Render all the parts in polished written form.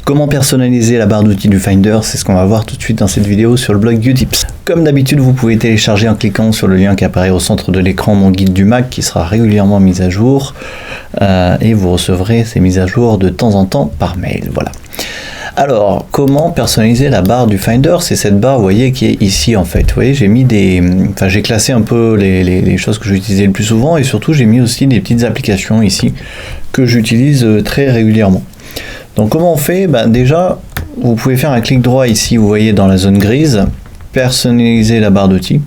Comment personnaliser la barre d'outils du Finder, c'est ce qu'on va voir tout de suite dans cette vidéo sur le blog Utips. Comme d'habitude, vous pouvez télécharger en cliquant sur le lien qui apparaît au centre de l'écran mon guide du Mac qui sera régulièrement mis à jour et vous recevrez ces mises à jour de temps en temps par mail. Voilà. Alors, comment personnaliser la barre du Finder? C'est cette barre, vous voyez, qui est ici en fait. Vous voyez, j'ai classé un peu les choses que j'utilisais le plus souvent et surtout j'ai mis aussi des petites applications ici que j'utilise très régulièrement. Donc comment on fait? Déjà, vous pouvez faire un clic droit ici, vous voyez, dans la zone grise, personnaliser la barre d'outils.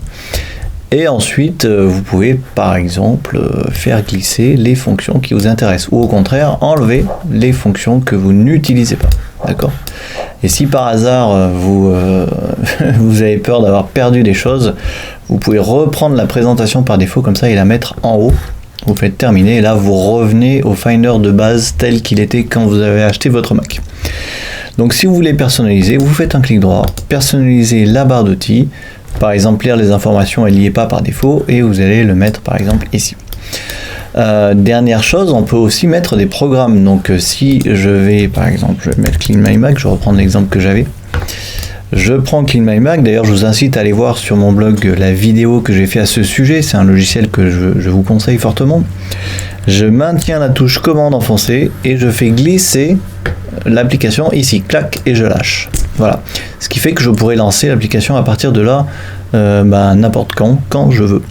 Et ensuite, vous pouvez par exemple faire glisser les fonctions qui vous intéressent ou au contraire enlever les fonctions que vous n'utilisez pas. D'accord? Et si par hasard vous avez peur d'avoir perdu des choses, vous pouvez reprendre la présentation par défaut comme ça et la mettre en haut. Vous faites terminer et là vous revenez au Finder de base tel qu'il était quand vous avez acheté votre Mac. Donc si vous voulez personnaliser, vous faites un clic droit, personnaliser la barre d'outils. Par exemple, lire les informations, elle n'y est pas par défaut et vous allez le mettre par exemple ici. Dernière chose, on peut aussi mettre des programmes. Donc si je vais par exemple, je vais mettre Clean My Mac, je vais reprendre l'exemple que j'avais. Je prends Clean My Mac, d'ailleurs je vous incite à aller voir sur mon blog la vidéo que j'ai fait à ce sujet, c'est un logiciel que je vous conseille fortement. Je maintiens la touche commande enfoncée et je fais glisser l'application ici, clac, et je lâche. Voilà, ce qui fait que je pourrais lancer l'application à partir de là n'importe quand je veux.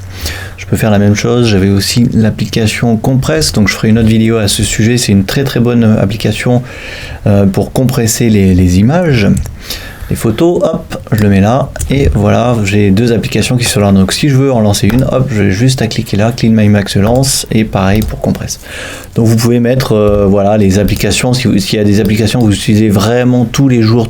Je peux faire la même chose, j'avais aussi l'application Compress, donc je ferai une autre vidéo à ce sujet, c'est une très très bonne application pour compresser les images. Les photos, hop, je le mets là, et voilà, j'ai deux applications qui sont là. Donc si je veux en lancer une, hop, j'ai juste à cliquer là, Clean My Mac se lance, et pareil pour Compress. Donc vous pouvez mettre voilà, les applications, s'il y a des applications que vous utilisez vraiment tous les jours,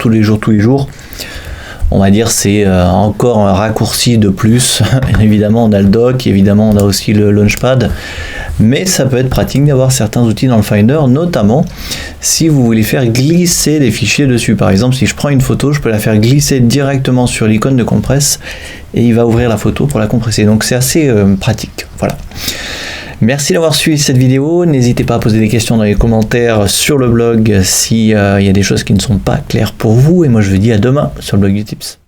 on va dire c'est encore un raccourci de plus. Évidemment on a le dock, évidemment on a aussi le launchpad, mais ça peut être pratique d'avoir certains outils dans le Finder, notamment si vous voulez faire glisser des fichiers dessus. Par exemple, si je prends une photo, je peux la faire glisser directement sur l'icône de Compress et il va ouvrir la photo pour la compresser. Donc c'est assez pratique. Voilà. Merci d'avoir suivi cette vidéo. N'hésitez pas à poser des questions dans les commentaires sur le blog s'il y a des choses qui ne sont pas claires pour vous. Et moi je vous dis à demain sur le blog Utips.